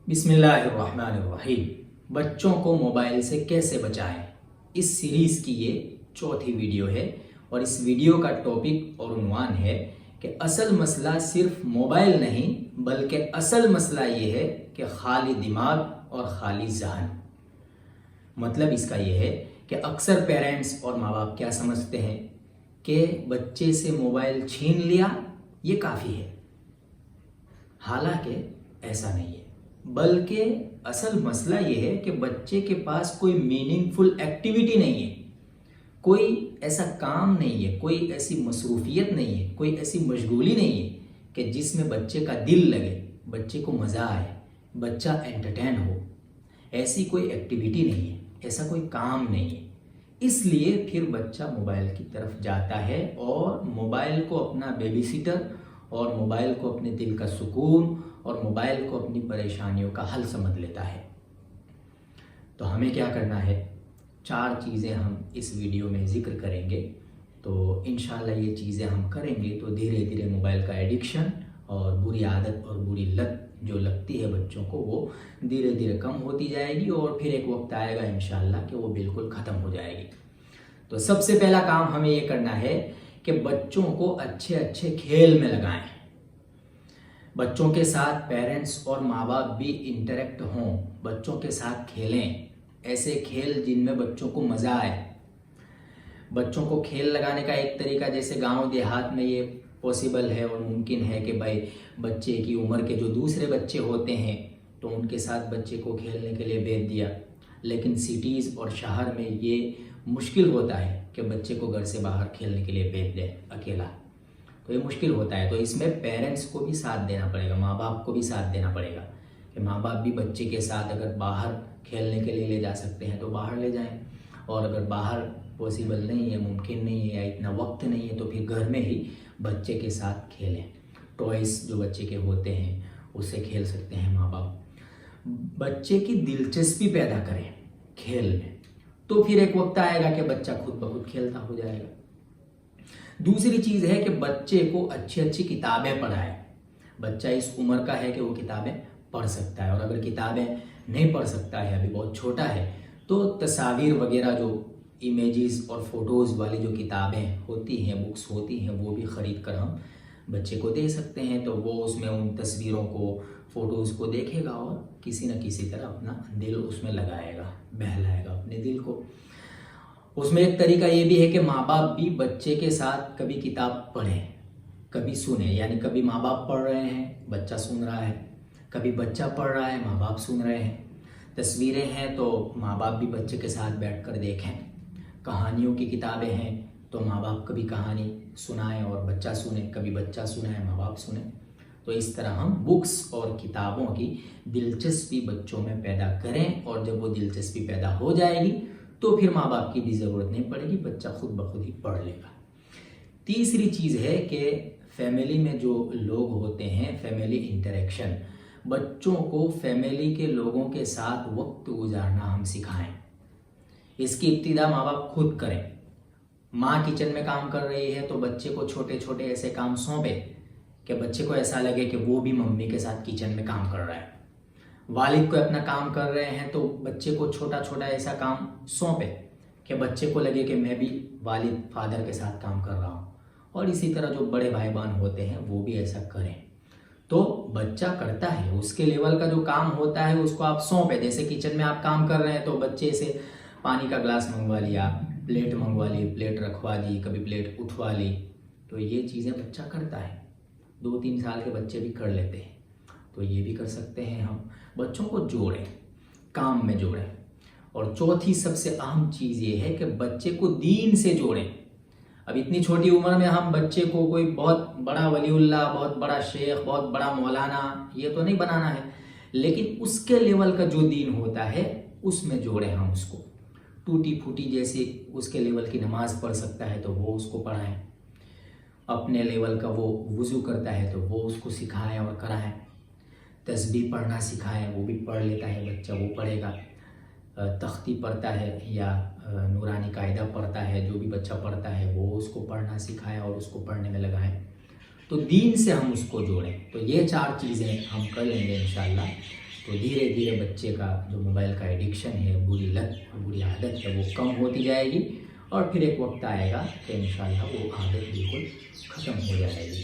بسم اللہ الرحمن الرحیم۔ بچوں کو موبائل سے کیسے بچائیں، اس سیریز کی یہ چوتھی ویڈیو ہے اور اس ویڈیو کا ٹاپک اور عنوان ہے کہ اصل مسئلہ صرف موبائل نہیں بلکہ اصل مسئلہ یہ ہے کہ خالی دماغ اور خالی ذہن۔ مطلب اس کا یہ ہے کہ اکثر پیرنٹس اور ماں باپ کیا سمجھتے ہیں کہ بچے سے موبائل چھین لیا یہ کافی ہے، حالانکہ ایسا نہیں ہے، بلکہ اصل مسئلہ یہ ہے کہ بچے کے پاس کوئی میننگ فل ایکٹیویٹی نہیں ہے، کوئی ایسا کام نہیں ہے، کوئی ایسی مصروفیت نہیں ہے، کوئی ایسی مشغولی نہیں ہے کہ جس میں بچے کا دل لگے، بچے کو مزہ آئے، بچہ انٹرٹین ہو۔ ایسی کوئی ایکٹیویٹی نہیں ہے، ایسا کوئی کام نہیں ہے، اس لیے پھر بچہ موبائل کی طرف جاتا ہے اور موبائل کو اپنا بیبی سیٹر اور موبائل کو اپنے دل کا سکون اور موبائل کو اپنی پریشانیوں کا حل سمجھ لیتا ہے۔ تو ہمیں کیا کرنا ہے، 4 چیزیں ہم اس ویڈیو میں ذکر کریں گے، تو انشاءاللہ یہ چیزیں ہم کریں گے تو دھیرے دھیرے موبائل کا ایڈکشن اور بری عادت اور بری لت جو لگتی ہے بچوں کو وہ دھیرے دھیرے کم ہوتی جائے گی اور پھر ایک وقت آئے گا انشاءاللہ کہ وہ بالکل ختم ہو جائے گی۔ تو سب سے پہلا کام ہمیں یہ کرنا ہے کہ بچوں کو اچھے اچھے کھیل میں لگائیں، بچوں کے ساتھ پیرنٹس اور ماں باپ بھی انٹریکٹ ہوں، بچوں کے ساتھ کھیلیں، ایسے کھیل جن میں بچوں کو مزہ آئے۔ بچوں کو کھیل لگانے کا ایک طریقہ جیسے گاؤں دیہات میں یہ پاسبل ہے اور ممکن ہے کہ بھائی بچے کی عمر کے جو دوسرے بچے ہوتے ہیں تو ان کے ساتھ بچے کو کھیلنے کے لیے بھیج دیا، لیکن سٹیز اور شہر میں یہ مشکل ہوتا ہے کہ بچے کو گھر سے باہر کھیلنے کے لیے بھیج دے اکیلا، تو یہ مشکل ہوتا ہے۔ تو اس میں پیرنٹس کو بھی ساتھ دینا پڑے گا، ماں باپ کو بھی ساتھ دینا پڑے گا کہ ماں باپ بھی بچے کے ساتھ اگر باہر کھیلنے کے لیے لے جا سکتے ہیں تو باہر لے جائیں، اور اگر باہر پاسبل نہیں ہے، ممکن نہیں ہے یا اتنا وقت نہیں ہے تو پھر گھر میں ہی بچے کے ساتھ کھیلیں۔ ٹوائز جو بچے کے ہوتے ہیں اس سے کھیل سکتے ہیں ماں باپ۔ بچے کی دلچسپی پیدا کریں کھیل میں، تو پھر ایک وقت آئے گا کہ بچہ خود بخود کھیلتا ہو جائے گا۔ دوسری چیز ہے کہ بچے کو اچھی اچھی کتابیں پڑھائیں۔ بچہ اس عمر کا ہے کہ وہ کتابیں پڑھ سکتا ہے، اور اگر کتابیں نہیں پڑھ سکتا ہے، ابھی بہت چھوٹا ہے، تو تصاویر وغیرہ جو امیجز اور فوٹوز والی جو کتابیں ہوتی ہیں، بکس ہوتی ہیں، وہ بھی خرید کر ہم بچے کو دے سکتے ہیں، تو وہ اس میں ان تصویروں کو، فوٹوز کو دیکھے گا اور کسی نہ کسی طرح اپنا دل اس میں لگائے گا، بہلائے گا اپنے دل کو۔ اس میں ایک طریقہ یہ بھی ہے کہ ماں باپ بھی بچے کے ساتھ کبھی کتاب پڑھیں، کبھی سنیں، یعنی کبھی ماں باپ پڑھ رہے ہیں بچہ سن رہا ہے، کبھی بچہ پڑھ رہا ہے ماں باپ سن رہے ہیں۔ تصویریں ہیں تو ماں باپ بھی بچے کے ساتھ بیٹھ کر دیکھیں، کہانیوں کی کتابیں ہیں تو ماں باپ کبھی کہانی سنائیں اور بچہ سنیں، کبھی بچہ سنائیں ماں باپ سنیں۔ تو اس طرح ہم بکس اور کتابوں کی دلچسپی بچوں میں پیدا کریں، اور جب وہ دلچسپی پیدا ہو جائے گی تو پھر ماں باپ کی بھی ضرورت نہیں پڑے گی، بچہ خود بخود ہی پڑھ لے گا۔ تیسری چیز ہے کہ فیملی میں جو لوگ ہوتے ہیں، فیملی انٹریکشن، بچوں کو فیملی کے لوگوں کے ساتھ وقت گزارنا ہم سکھائیں۔ اس کی ابتدا ماں باپ خود کریں۔ ماں کچن میں کام کر رہی ہے تو بچے کو چھوٹے چھوٹے ایسے کام سونپے کہ بچے کو ایسا لگے کہ وہ بھی ممی کے ساتھ کچن میں کام کر رہا ہے۔ والد کو اپنا کام کر رہے ہیں تو بچے کو چھوٹا چھوٹا ایسا کام سونپے کہ بچے کو لگے کہ میں بھی والد فادر کے ساتھ کام کر رہا ہوں، اور اسی طرح جو بڑے بھائی بہن ہوتے ہیں وہ بھی ایسا کریں۔ تو بچہ کرتا ہے، اس کے لیول کا جو کام ہوتا ہے اس کو آپ سونپے، جیسے کچن میں آپ کام کر رہے ہیں تو بچے سے پانی کا گلاس منگوا لیا، پلیٹ منگوا لی، پلیٹ رکھوا دی، کبھی پلیٹ اٹھوا لی، تو یہ چیزیں بچہ کرتا ہے۔ 2-3 سال کے بچے بھی کر لیتے ہیں، تو یہ بھی کر سکتے ہیں ہم۔ بچوں کو جوڑیں، کام میں جوڑیں۔ اور چوتھی سب سے اہم چیز یہ ہے کہ بچے کو دین سے جوڑیں۔ اب اتنی چھوٹی عمر میں ہم بچے کو کوئی بہت بڑا ولی اللہ، بہت بڑا شیخ، بہت بڑا مولانا یہ تو نہیں بنانا ہے، لیکن اس کے لیول کا جو دین ہوتا ہے اس میں جوڑیں ہم اس کو۔ ٹوٹی پھوٹی جیسے اس کے لیول کی نماز پڑھ سکتا ہے تو وہ اس کو پڑھائیں، اپنے لیول کا وہ وضو کرتا ہے تو وہ اس کو سکھائیں اور کرائیں، تسبیح پڑھنا سکھائیں، وہ بھی پڑھ لیتا ہے بچہ، وہ پڑھے گا، تختی پڑھتا ہے یا نورانی قاعدہ پڑھتا ہے، جو بھی بچہ پڑھتا ہے وہ اس کو پڑھنا سکھائیں اور اس کو پڑھنے میں لگائیں۔ تو دین سے ہم اس کو جوڑیں۔ تو یہ 4 چیزیں ہم کر لیں گے انشاءاللہ تو دھیرے دھیرے بچے کا جو موبائل کا ایڈکشن ہے، بری لت بری عادت ہے، وہ کم ہوتی جائے گی، اور پھر ایک وقت آئے گا کہ انشاءاللہ وہ عادت بالکل ختم ہو جائے گی۔